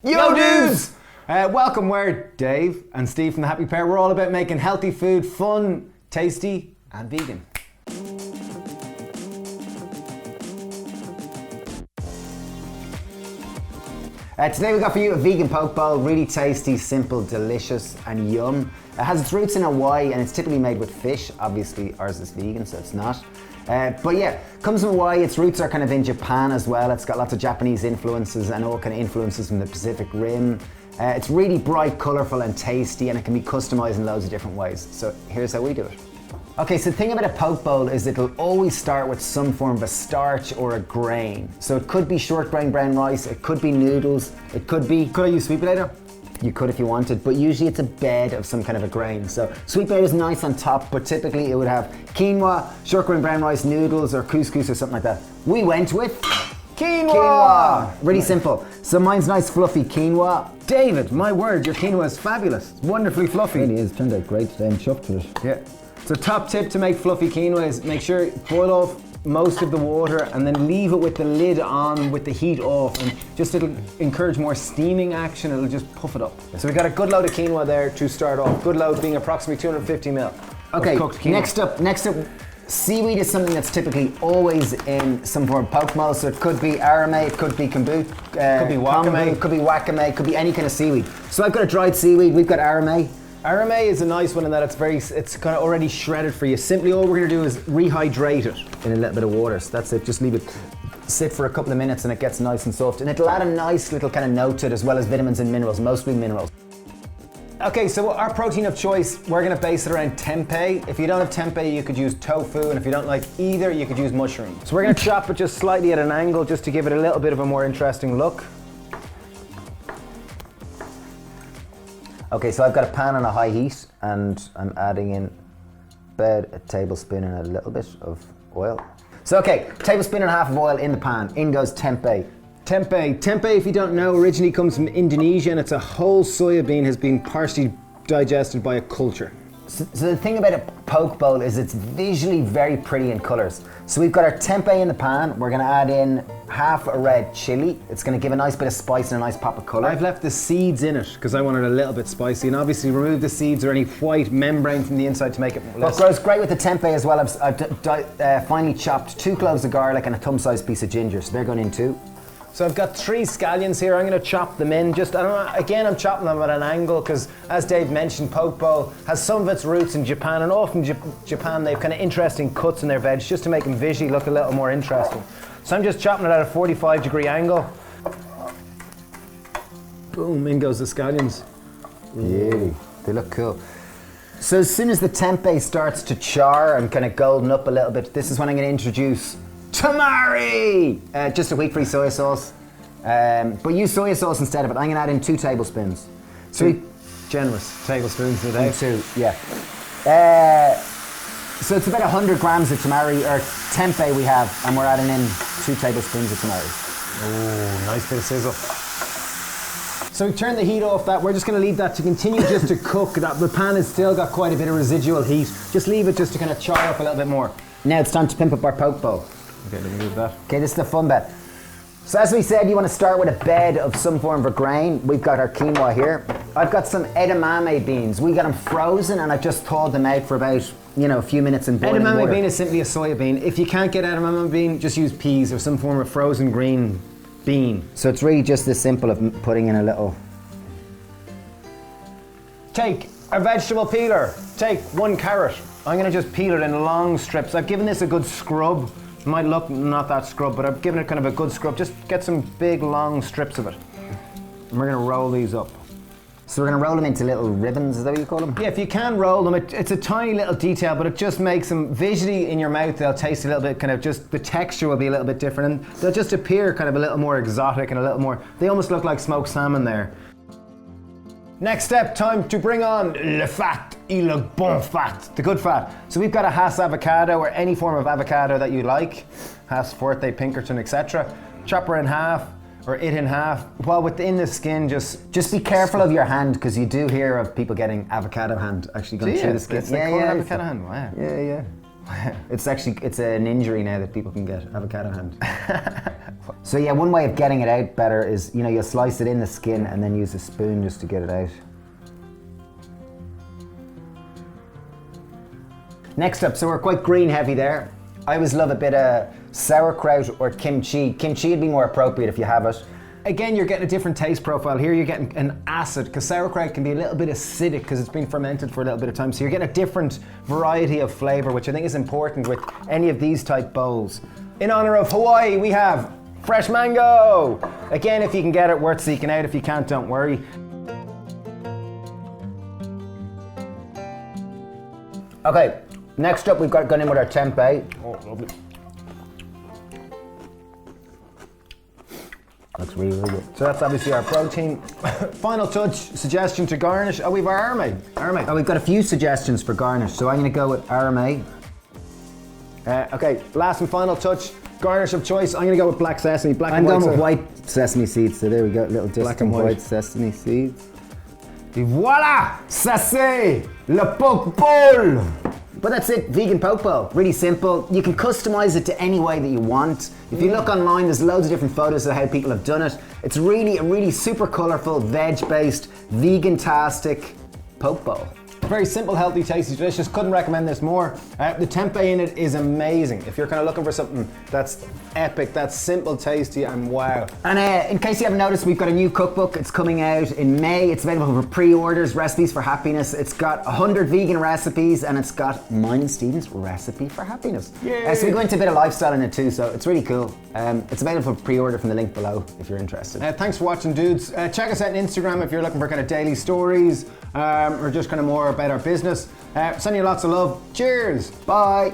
Yo dudes! Welcome, we're Dave and Steve from the Happy Pear. We're all about making healthy food fun, tasty and vegan. Today we got for you a vegan poke bowl, really tasty, simple, delicious and yum. It has its roots in Hawaii and it's typically made with fish. Obviously ours is vegan, so it's not. But yeah, comes from Hawaii, its roots are kind of in Japan as well. It's got lots of Japanese influences and all kind of influences from the Pacific Rim. It's really bright, colourful and tasty, and it can be customised in loads of different ways. So here's how we do it. Okay, so the thing about a poke bowl is it'll always start with some form of a starch or a grain. So it could be short grain brown rice, it could be noodles, it could be... Could I use sweet potato? You could if you wanted, but usually it's a bed of some kind of a grain. So sweet potato is nice on top, but typically it would have quinoa, short grain brown rice, noodles or couscous or something like that. We went with quinoa! Really simple. So mine's nice fluffy quinoa. David, my word, your quinoa is fabulous. It's wonderfully fluffy. It really is, turned out great today, I'm chuffed with it. Yeah. So top tip to make fluffy quinoa is make sure you boil off most of the water and then leave it with the lid on with the heat off, and just it'll encourage more steaming action, it'll just puff it up. So we got a good load of quinoa there to start off. Good load being approximately 250 ml. Okay, next up, seaweed is something that's typically always in some form of poke bowl. So it could be arame, it could be kombu, could be wakame, it could be wakame, it could be any kind of seaweed. So I've got a dried seaweed, we've got arame. Arame is a nice one in that it's kind of already shredded for you. Simply all we're going to do is rehydrate it in a little bit of water. So that's it, just leave it sit for a couple of minutes and it gets nice and soft. And it'll add a nice little kind of note to it, as well as vitamins and minerals, mostly minerals. Okay, so our protein of choice, we're going to base it around tempeh. If you don't have tempeh, you could use tofu, and if you don't like either, you could use mushroom. So we're going to chop it just slightly at an angle just to give it a little bit of a more interesting look. Okay, so I've got a pan on a high heat and I'm adding in about a tablespoon and a little bit of oil. So okay, tablespoon and a half of oil in the pan. In goes tempeh. Tempeh, if you don't know, originally comes from Indonesia, and it's a whole soya bean has been partially digested by a culture. So the thing about a poke bowl is it's visually very pretty in colours. So we've got our tempeh in the pan. We're going to add in half a red chilli. It's going to give a nice bit of spice and a nice pop of colour. I've left the seeds in it because I want it a little bit spicy, and obviously remove the seeds or any white membrane from the inside to make it less. What goes great with the tempeh as well, I've finely chopped 2 cloves of garlic and a thumb-sized piece of ginger, so they're going in too. So I've got 3 scallions here. I'm going to chop them in. Just, I don't know, again, I'm chopping them at an angle because, as Dave mentioned, poke bowl has some of its roots in Japan, and often Japan they've kind of interesting cuts in their veg just to make them visually look a little more interesting. So I'm just chopping it at a 45-degree angle. Boom, in goes the scallions. Beauty, they look cool. So as soon as the tempeh starts to char and kind of golden up a little bit, this is when I'm going to introduce Tamari! Just a wheat-free soy sauce. But use soy sauce instead of it. I'm going to add in 2 tablespoons. 2 generous tablespoons a day. 2, yeah. So it's about 100 grams of tamari, or tempeh we have, and we're adding in 2 tablespoons of tamari. Oh, nice bit of sizzle. So we turn the heat off that. We're just going to leave that to continue just to cook. The pan has still got quite a bit of residual heat. Just leave it just to kind of char up a little bit more. Now it's time to pimp up our poke bowl. Okay, let me move that. Okay, this is the fun bit. So as we said, you want to start with a bed of some form of a grain. We've got our quinoa here. I've got some edamame beans. We got them frozen and I've just thawed them out for about, a few minutes in boiling water. Edamame bean is simply a soya bean. If you can't get edamame bean, just use peas or some form of frozen green bean. So it's really just this simple of putting in a little... Take a vegetable peeler. Take 1 carrot. I'm going to just peel it in long strips. I've given this a good scrub. It might look not that scrub, but I've given it kind of a good scrub. Just get some big long strips of it. And we're going to roll these up. So we're going to roll them into little ribbons, is that what you call them? Yeah, if you can roll them, it's a tiny little detail, but it just makes them visually in your mouth, they'll taste a little bit, kind of just the texture will be a little bit different, and they'll just appear kind of a little more exotic and a little more, they almost look like smoked salmon there. Next step, time to bring on le fat et le bon fat, the good fat. So we've got a Hass avocado, or any form of avocado that you like, Hass, Forte, Pinkerton, etc. Chop her in half, or it in half, while within the skin, just be careful of your hand, because you do hear of people getting avocado hand actually going through the skin. Avocado hand, wow. Yeah. It's an injury now that people can get avocado hand. So yeah, one way of getting it out better is, you'll slice it in the skin and then use a spoon just to get it out. Next up, so we're quite green heavy there. I always love a bit of sauerkraut or kimchi. Kimchi would be more appropriate if you have it. Again, you're getting a different taste profile. Here you're getting an acid, because sauerkraut can be a little bit acidic because it's been fermented for a little bit of time. So you're getting a different variety of flavor, which I think is important with any of these type bowls. In honor of Hawaii, we have fresh mango. Again, if you can get it, worth seeking out. If you can't, don't worry. Okay, next up we've gone in with our tempeh. Oh, lovely. Looks really, really good. So that's obviously our protein. Final touch, suggestion to garnish. Oh, we've our arame. Oh, we've got a few suggestions for garnish, so I'm going to go with arame. Okay, last and final touch, garnish of choice. I'm going to go with black sesame. I'm going with white sesame seeds, so there we go, little disc and white sesame seeds. Et voila! Ça c'est le poke bowl! But that's it, vegan poke bowl. Really simple. You can customize it to any way that you want. If you look online, there's loads of different photos of how people have done it. It's really a really super colorful, veg-based, vegan-tastic poke bowl. Very simple, healthy, tasty, delicious. Couldn't recommend this more. The tempeh in it is amazing. If you're kind of looking for something that's epic, that's simple, tasty, and wow. And in case you haven't noticed, we've got a new cookbook. It's coming out in May. It's available for pre-orders, Recipes for Happiness. It's got 100 vegan recipes, and it's got mine and Stephen's recipe for happiness. So we go into a bit of lifestyle in it too, so it's really cool. It's available for pre-order from the link below if you're interested. Thanks for watching, dudes. Check us out on Instagram if you're looking for kind of daily stories or just kind of more about our business. Sending you lots of love. Cheers. Bye.